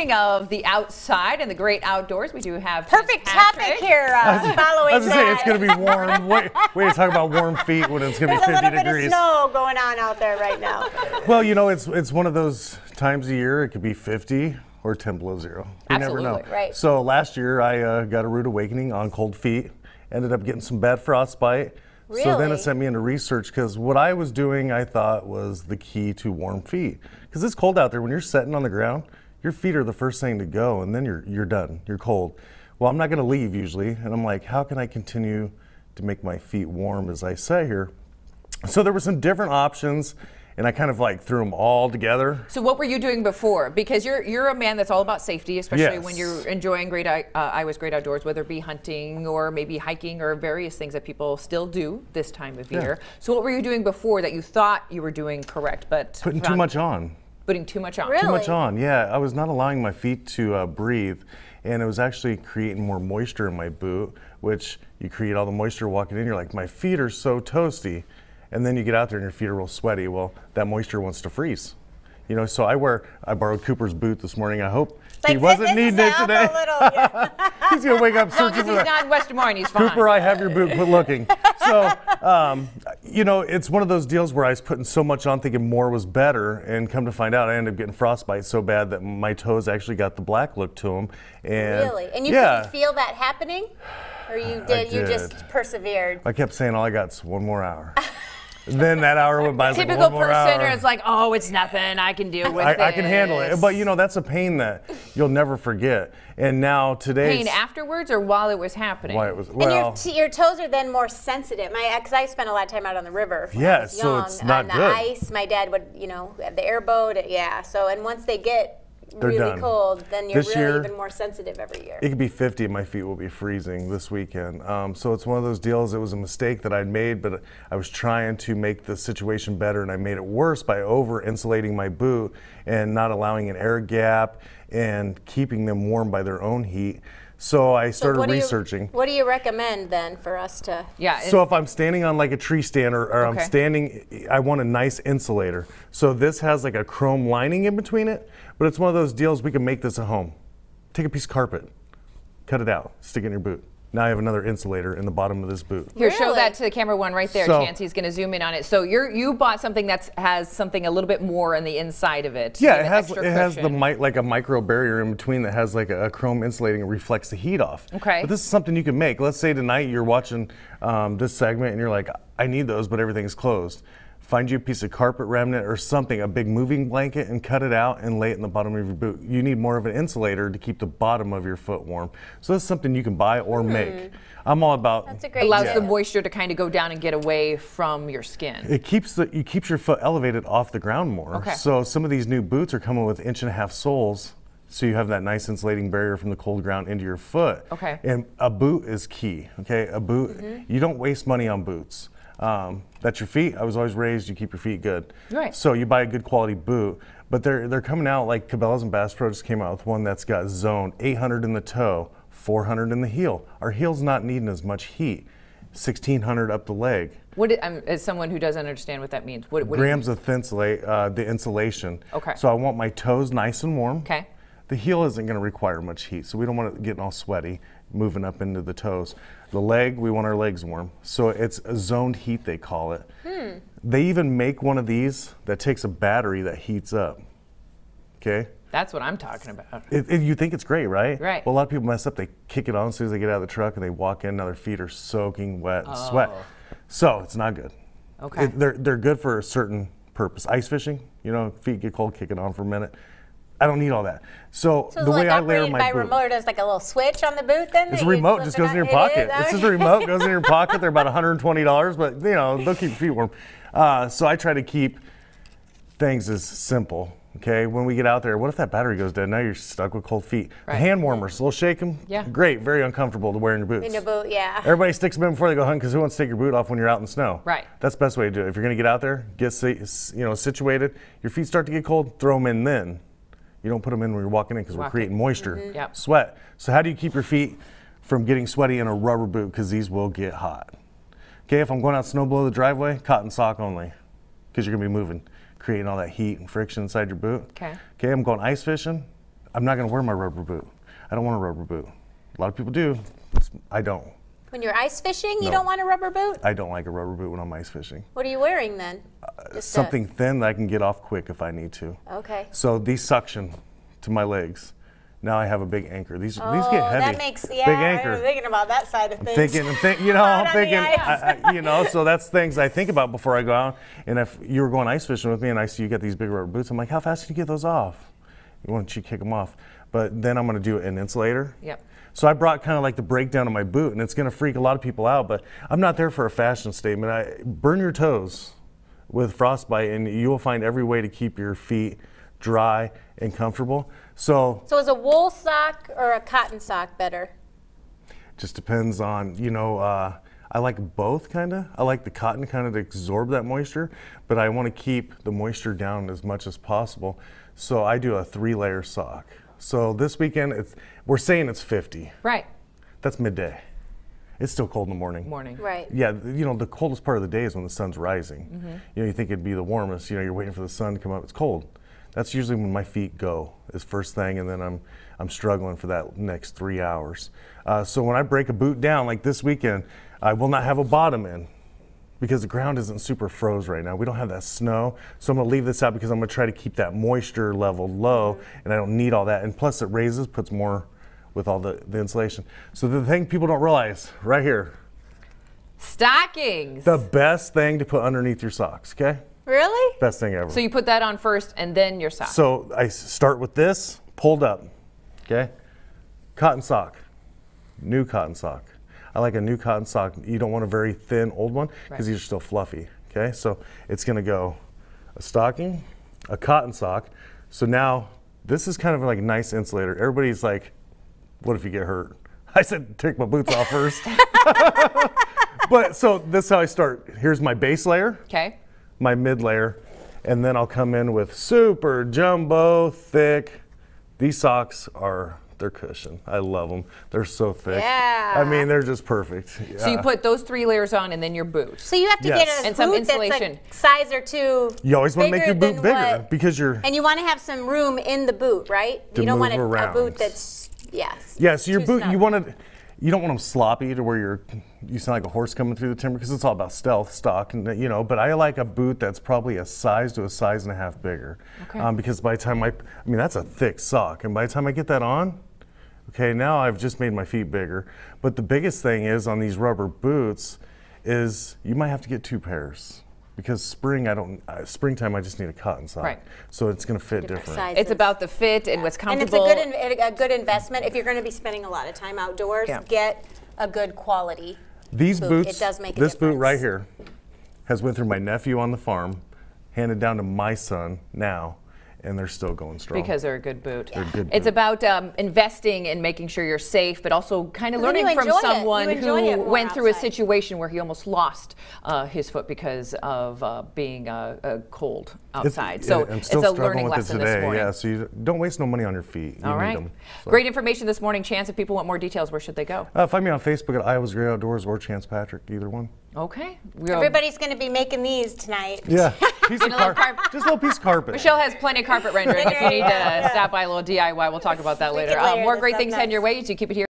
Speaking of the outside and the great outdoors, we do have perfect topic here. Following I was going to say it's going to be warm. Wait to talk about warm feet when it's going to be 50 degrees. There's a little bit of snow going on out there right now. Well, you know, it's one of those times a year. It could be 50 or 10 below zero. You Absolutely. never know. Right. So last year I got a rude awakening on cold feet. Ended up getting some bad frostbite. Really? So then it sent me into research because what I was doing I thought was the key to warm feet. Because it's cold out there. When you're sitting on the ground, your feet are the first thing to go, and then you're done. You're cold. Well, I'm not going to leave usually, and I'm like, how can I continue to make my feet warm as I sit here? So there were some different options, and I kind of like threw them all together. So what were you doing before? Because you're a man that's all about safety, especially Yes. when you're enjoying Iowa's great outdoors, whether it be hunting or maybe hiking or various things that people still do this time of year. So what were you doing before that you thought you were doing correct, but Putting too much on. Putting too much on? Really? Too much on, yeah. I was not allowing my feet to breathe, and it was actually creating more moisture in my boot, which you create all the moisture walking in. You're like, my feet are so toasty. And then you get out there and your feet are real sweaty. Well, that moisture wants to freeze. You know, so I borrowed Cooper's boot this morning. I hope he wasn't needing it today. He's gonna wake up No, searching because for he's that. not in West Des Moines. He's fine. Cooper, I have your boot, quit looking. So, you know, it's one of those deals where I was putting so much on thinking more was better, and come to find out I ended up getting frostbite so bad that my toes actually got the black look to them. And Really? And you yeah, could feel that happening? Or you just persevered? I kept saying all I got's one more hour. Then that hour went by. I was like, Typical one more person, hour. or it's like, oh, it's nothing. I can deal with I can handle it. But you know, that's a pain that you'll never forget. And now today. Pain afterwards or while it was happening? Why it was, And well, your toes are then more sensitive. Because I spent a lot of time out on the river when I was so young. it's not on the good. ice, my dad would, have the airboat. Yeah. So, and once they get They're really done. cold, then you're This really year, even more sensitive every year. it could be 50 and my feet will be freezing this weekend. So it's one of those deals. It was a mistake that I'd made, but I was trying to make the situation better, and I made it worse by over insulating my boot and not allowing an air gap and keeping them warm by their own heat. So I started researching. What do you recommend then for us to? Yeah. So if I'm standing on like a tree stand or I'm Okay. standing, I want a nice insulator. So this has like a chrome lining in between it, but it's one of those deals we can make this at home. Take a piece of carpet, cut it out, stick it in your boot. Now I have another insulator in the bottom of this boot. Here, show Really? that to the camera one right there, So- Chancey's going to zoom in on it. So you bought something that has something a little bit more on the inside of it. Yeah, Give it has extra the cushion. like a micro barrier in between that has like a chrome insulating and reflects the heat off. Okay. But this is something you can make. Let's say tonight you're watching this segment and you're like, I need those, but everything's closed. Find you a piece of carpet remnant or something, a big moving blanket, and cut it out and lay it in the bottom of your boot. You need more of an insulator to keep the bottom of your foot warm. So that's something you can buy or make. I'm all about. That's a great Allows tip. the moisture to kind of go down and get away from your skin. It keeps your foot elevated off the ground more. Okay. So some of these new boots are coming with 1.5-inch soles, so you have that nice insulating barrier from the cold ground into your foot. Okay. And a boot is key. Okay, a boot. You don't waste money on boots. That's your feet. I was always raised you keep your feet good. Right. So you buy a good quality boot, but they're coming out like Cabela's and Bass Pro just came out with one that's got zone 800 in the toe, 400 in the heel. Our heel's not needing as much heat. 1,600 up the leg. As someone who doesn't understand what that means, what do you Grams of thinsulate, the insulation. Okay. So I want my toes nice and warm. Okay. The heel isn't going to require much heat, so we don't want it getting all sweaty, moving up into the toes. The leg, we want our legs warm. So it's a zoned heat, they call it. They even make one of these that takes a battery that heats up. Okay? That's what I'm talking about. You think it's great, right? Right. Well, a lot of people mess up. They kick it on as soon as they get out of the truck and they walk in, now their feet are soaking wet and sweat. So it's not good. Okay. They're good for a certain purpose. Ice fishing, feet get cold, kick it on for a minute. I don't need all that. So So the it's way like I layer operated my by boot. remote. There's like a little switch on the boot then? It's that a you remote, flip just it goes on? in your It pocket. is? It's just a remote, goes in your pocket. They're about $120, but they'll keep your feet warm. So I try to keep things as simple. Okay, when we get out there, what if that battery goes dead? Now you're stuck with cold feet. Right. The hand warmers, a little shake them. Yeah. Great, very uncomfortable to wear in your boots. In your boot, yeah. Everybody sticks them in before they go hunting because who wants to take your boot off when you're out in the snow? Right. That's the best way to do it. If you're going to get out there, get situated. Your feet start to get cold, throw them in then. You don't put them in when you're walking in because we're Walking. creating moisture, Yep. sweat. So how do you keep your feet from getting sweaty in a rubber boot? Because these will get hot. Okay, if I'm going out snow below the driveway, cotton sock only because you're going to be moving, creating all that heat and friction inside your boot. Okay. Okay, I'm going ice fishing, I'm not going to wear my rubber boot. I don't want a rubber boot. A lot of people do. I don't. When you're ice fishing, you No. don't want a rubber boot? I don't like a rubber boot when I'm ice fishing. What are you wearing then? Just Something thin that I can get off quick if I need to. Okay. So these suction to my legs. Now I have a big anchor. These get heavy. That makes, yeah, big I anchor. was thinking about that side of things. So that's things I think about before I go out. And if you were going ice fishing with me and I see you get these big rubber boots, I'm like, how fast can you get those off? Why don't you kick them off? But then I'm going to do an insulator. Yep. So I brought kind of like the breakdown of my boot, and it's going to freak a lot of people out, but I'm not there for a fashion statement. Burn your toes with frostbite, and you will find every way to keep your feet dry and comfortable. So is a wool sock or a cotton sock better? just depends on, I like both kind of. I like the cotton kind of to absorb that moisture, but I want to keep the moisture down as much as possible. So I do a 3-layer sock. So this weekend, we're saying it's 50. Right. That's midday. It's still cold in the morning. Right. Yeah, the coldest part of the day is when the sun's rising. You think it'd be the warmest. You're waiting for the sun to come up. It's cold. That's usually when my feet go, is first thing, and then I'm struggling for that next 3 hours. So when I break a boot down, like this weekend, I will not have a bottom in because the ground isn't super froze right now. We don't have that snow, so I'm gonna leave this out because I'm gonna try to keep that moisture level low, and I don't need all that. And plus, it puts more with all the insulation. So the thing people don't realize, right here, Stockings. the best thing to put underneath your socks, okay? Really? Best thing ever. So you put that on first and then your sock. So I start with this, pulled up, okay? Cotton sock, new cotton sock. I like a new cotton sock. You don't want a very thin old one because these are still fluffy, okay? So it's gonna go a stocking, a cotton sock. So now this is kind of like a nice insulator. Everybody's like, what if you get hurt? I said, take my boots off first. But so this is how I start. Here's my base layer. Okay. My mid layer, and then I'll come in with super jumbo thick. These socks they're cushion. I love them. They're so thick. Yeah. I mean, they're just perfect. So you put those 3 layers on and then your boots. So you have to Yes. get a And some boot insulation. that's a size or two. You always want to make your boot than bigger what- because And you want to have some room in the boot, right? To You don't want move a around. boot that's, yes. yeah. So your too boot, snug. you don't want them sloppy to where you sound like a horse coming through the timber because it's all about stealth stock, and But I like a boot that's probably a size to a size and a half bigger, because by the time that's a thick sock, and by the time I get that on, okay, now I've just made my feet bigger. But the biggest thing is on these rubber boots is you might have to get 2 pairs. Because springtime I just need a cotton sock. Right. So it's gonna fit different. sizes. It's about the fit and what's And it's comfortable. a good investment. If you're going to be spending a lot of time outdoors, Yeah. get a good quality. These boot. boots, It does make a this boot difference. right here has went through my nephew on the farm, handed down to my son now, and they're still going strong. Because they're a good boot. They're a good It's boot. about investing and making sure you're safe, but also kind of Then you learning from enjoy it. someone You enjoy it who more went through a outside. situation where he almost lost his foot because of being cold outside. So I'm it's still a struggling learning with it lesson today. this morning. Yeah, so you don't waste no money on your feet. You All need right. them. So. Great information this morning. Chance, if people want more details, where should they go? Find me on Facebook at Iowa's Great Outdoors or Chance Patrick, either one. Okay. Everybody's going to be making these tonight. Yeah, piece of a little carpet, just a little piece of carpet. Michelle has plenty of carpet rendering. If you need to Yeah. stop by a little DIY, we'll talk about that We later. can layer More this great up things heading your nice. way as you keep it here.